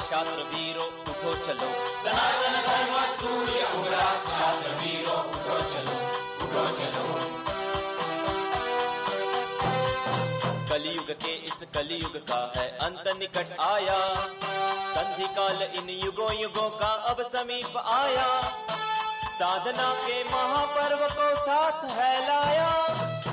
क्षात्र वीरो उठो चलो, सनातन धर्म सूर्य उगला, क्षात्र वीरो उठो चलो, उठो चलो। कलियुग के इस कलियुग का है अंत निकट आया, संधि काल इन युगों युगों का अब समीप आया, साधना के महापर्व को साथ है लाया,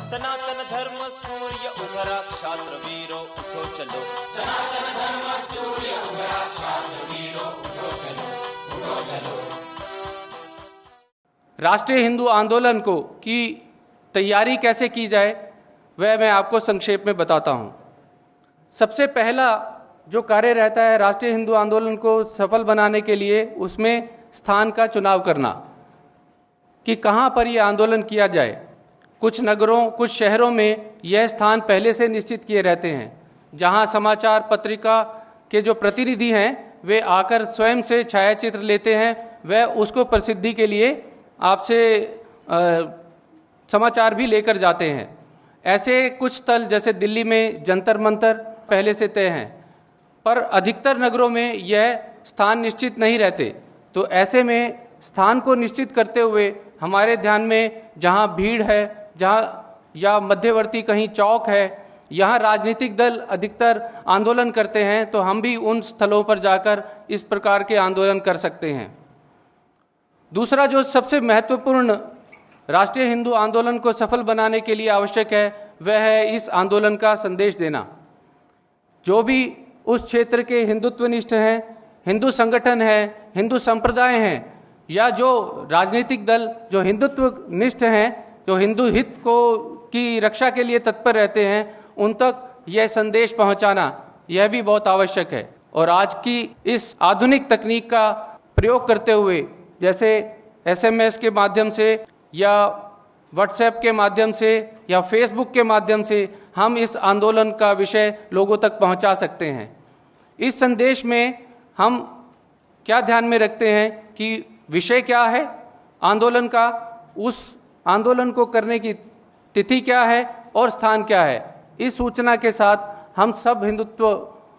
सनातन धर्म सूर्य उभरा, क्षात्र वीरो उठो चलो, सनातन धर्म सूर्य उगला, क्षात्र वीरो उठो चलो, उठो चलो। राष्ट्रीय हिंदू आंदोलन को की तैयारी कैसे की जाए वह मैं आपको संक्षेप में बताता हूँ। सबसे पहला जो कार्य रहता है राष्ट्रीय हिंदू आंदोलन को सफल बनाने के लिए, उसमें स्थान का चुनाव करना कि कहाँ पर यह आंदोलन किया जाए। कुछ नगरों, कुछ शहरों में यह स्थान पहले से निश्चित किए रहते हैं, जहाँ समाचार पत्रिका के जो प्रतिनिधि हैं वे आकर स्वयं से छायाचित्र लेते हैं, वह उसको प्रसिद्धि के लिए आपसे समाचार भी लेकर जाते हैं। ऐसे कुछ स्थल जैसे दिल्ली में जंतर मंतर पहले से तय हैं, पर अधिकतर नगरों में यह स्थान निश्चित नहीं रहते। तो ऐसे में स्थान को निश्चित करते हुए हमारे ध्यान में जहाँ भीड़ है, जहाँ या मध्यवर्ती कहीं चौक है, यहाँ राजनीतिक दल अधिकतर आंदोलन करते हैं, तो हम भी उन स्थलों पर जाकर इस प्रकार के आंदोलन कर सकते हैं। दूसरा जो सबसे महत्वपूर्ण राष्ट्रीय हिंदू आंदोलन को सफल बनाने के लिए आवश्यक है वह है इस आंदोलन का संदेश देना। जो भी उस क्षेत्र के हिंदुत्वनिष्ठ हैं, हिंदू संगठन हैं, हिंदू संप्रदाय हैं, या जो राजनीतिक दल जो हिंदुत्व निष्ठ हैं, जो हिंदू हित को की रक्षा के लिए तत्पर रहते हैं, उन तक यह संदेश पहुंचाना यह भी बहुत आवश्यक है। और आज की इस आधुनिक तकनीक का प्रयोग करते हुए, जैसे SMS के माध्यम से या व्हाट्सएप के माध्यम से या फेसबुक के माध्यम से हम इस आंदोलन का विषय लोगों तक पहुंचा सकते हैं। इस संदेश में हम क्या ध्यान में रखते हैं कि विषय क्या है आंदोलन का, उस आंदोलन को करने की तिथि क्या है और स्थान क्या है। इस सूचना के साथ हम सब हिंदुत्व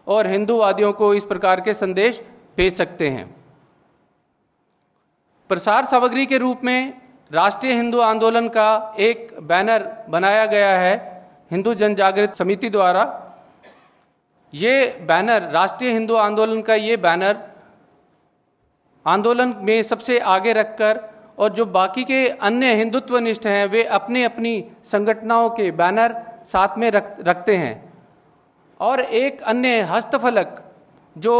और हिंदूवादियों को इस प्रकार के संदेश भेज सकते हैं। प्रसार सामग्री के रूप में राष्ट्रीय हिंदू आंदोलन का एक बैनर बनाया गया है हिंदू जन जागृति समिति द्वारा। ये बैनर, राष्ट्रीय हिंदू आंदोलन का ये बैनर आंदोलन में सबसे आगे रखकर, और जो बाकी के अन्य हिंदुत्वनिष्ठ हैं वे अपनी अपनी संगठनों के बैनर साथ में रखते हैं। और एक अन्य हस्तफलक जो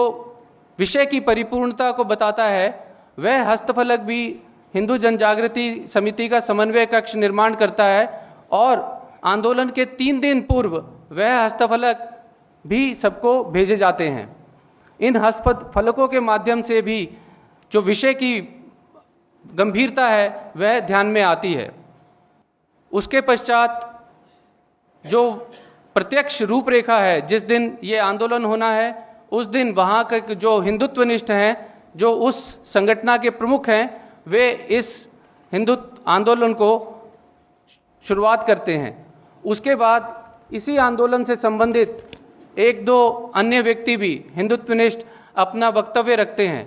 विषय की परिपूर्णता को बताता है, वह हस्तफलक भी हिंदू जन जागृति समिति का समन्वय कक्ष निर्माण करता है, और आंदोलन के 3 दिन पूर्व वह हस्तफलक भी सबको भेजे जाते हैं। इन हस्तफलकों के माध्यम से भी जो विषय की गंभीरता है वह ध्यान में आती है। उसके पश्चात जो प्रत्यक्ष रूपरेखा है, जिस दिन ये आंदोलन होना है उस दिन वहाँ के जो हिंदुत्वनिष्ठ हैं, जो उस संगठन के प्रमुख हैं, वे इस हिंदू आंदोलन को शुरुआत करते हैं। उसके बाद इसी आंदोलन से संबंधित 1-2 अन्य व्यक्ति भी हिंदुत्वनिष्ठ अपना वक्तव्य रखते हैं।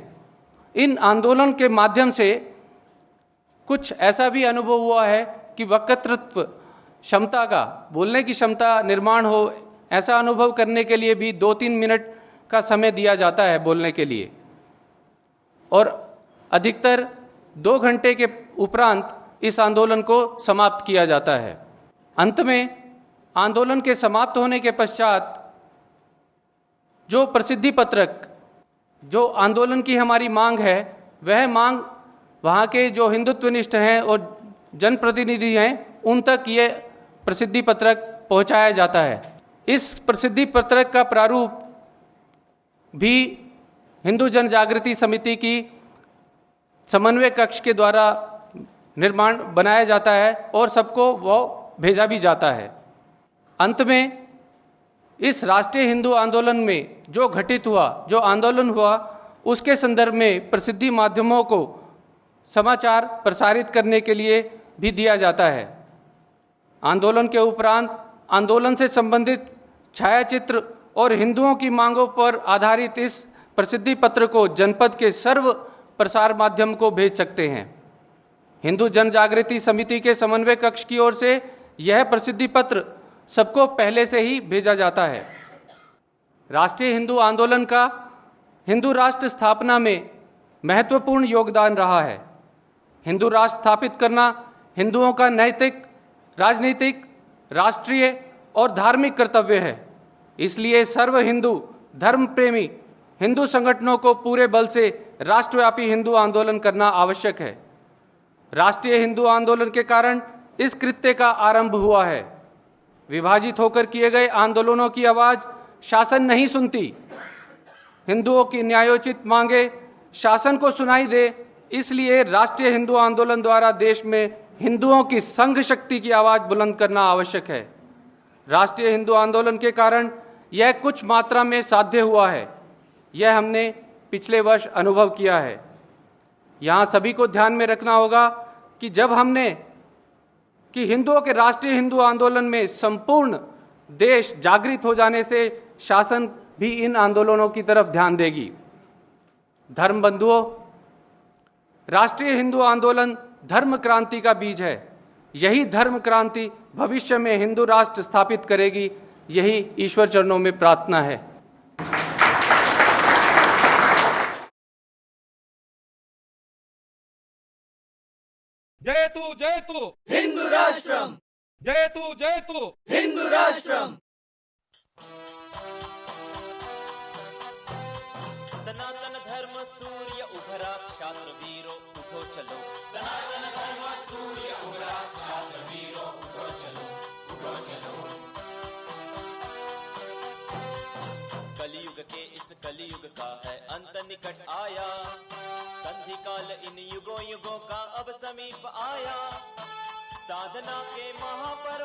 इन आंदोलन के माध्यम से कुछ ऐसा भी अनुभव हुआ है कि वक्तृत्व क्षमता का, बोलने की क्षमता निर्माण हो, ऐसा अनुभव करने के लिए भी 2-3 मिनट का समय दिया जाता है बोलने के लिए, और अधिकतर 2 घंटे के उपरांत इस आंदोलन को समाप्त किया जाता है। अंत में आंदोलन के समाप्त होने के पश्चात जो प्रसिद्धि पत्रक, जो आंदोलन की हमारी मांग है, वह मांग वहाँ के जो हिंदुत्वनिष्ठ हैं और जनप्रतिनिधि हैं उन तक ये प्रसिद्धि पत्रक पहुँचाया जाता है। इस प्रसिद्धि पत्रक का प्रारूप भी हिंदू जन जागृति समिति की समन्वय कक्ष के द्वारा बनाया जाता है और सबको वो भेजा भी जाता है। अंत में इस राष्ट्रीय हिंदू आंदोलन में जो घटित हुआ, जो आंदोलन हुआ, उसके संदर्भ में प्रसिद्धि माध्यमों को समाचार प्रसारित करने के लिए भी दिया जाता है। आंदोलन के उपरांत आंदोलन से संबंधित छायाचित्र और हिंदुओं की मांगों पर आधारित इस प्रसिद्धि पत्र को जनपद के सर्व प्रसार माध्यम को भेज सकते हैं। हिंदू जन जागृति समिति के समन्वय कक्ष की ओर से यह प्रसिद्धि पत्र सबको पहले से ही भेजा जाता है। राष्ट्रीय हिंदू आंदोलन का हिंदू राष्ट्र स्थापना में महत्वपूर्ण योगदान रहा है। हिंदू राष्ट्र स्थापित करना हिंदुओं का नैतिक, राजनीतिक, राष्ट्रीय और धार्मिक कर्तव्य है। इसलिए सर्व हिंदू धर्म प्रेमी हिंदू संगठनों को पूरे बल से राष्ट्रव्यापी हिंदू आंदोलन करना आवश्यक है। राष्ट्रीय हिंदू आंदोलन के कारण इस कृत्य का आरंभ हुआ है। विभाजित होकर किए गए आंदोलनों की आवाज शासन नहीं सुनती। हिंदुओं की न्यायोचित मांगे शासन को सुनाई दे, इसलिए राष्ट्रीय हिंदू आंदोलन द्वारा देश में हिंदुओं की संघ शक्ति की आवाज बुलंद करना आवश्यक है। राष्ट्रीय हिंदू आंदोलन के कारण यह कुछ मात्रा में साध्य हुआ है। यह हमने पिछले वर्ष अनुभव किया है। यहाँ सभी को ध्यान में रखना होगा कि जब हमने कि हिंदुओं के राष्ट्रीय हिंदू आंदोलन में संपूर्ण देश जागृत हो जाने से शासन भी इन आंदोलनों की तरफ ध्यान देगी। धर्म बंधुओं, राष्ट्रीय हिंदू आंदोलन धर्म क्रांति का बीज है। यही धर्म क्रांति भविष्य में हिंदू राष्ट्र स्थापित करेगी। यही ईश्वर चरणों में प्रार्थना है। जयतु हिंदू राष्ट्रम, जयतु हिंदू राष्ट्रम। सनातन धर्म सूर्य उभरा, क्षात्र वीरों उठो चलो। सनातन धर्म सूर्य उभरा, छात्र वीरों उठो चलो, उठो चलो। कलयुग के इस कलयुग का है अंत निकट आया, संधि काल इन युगों युगों का अब समीप आया। साधना के महापर्व